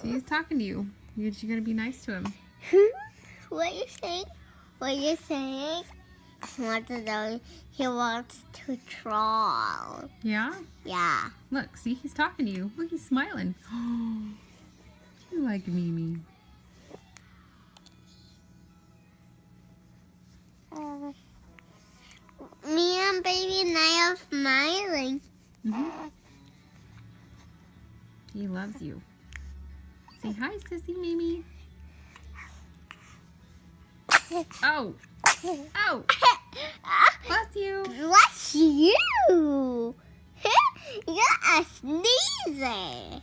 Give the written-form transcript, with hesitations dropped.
He's talking to you. You gotta be nice to him. What you think? What you think? He wants to troll. Yeah? Yeah. Look, see, he's talking to you. Look, he's smiling. You like Mimi. Me and baby Niall smiling. He loves you. Say hi, sissy Mimi. Oh. Oh. Bless you. Bless you. You're a sneezer.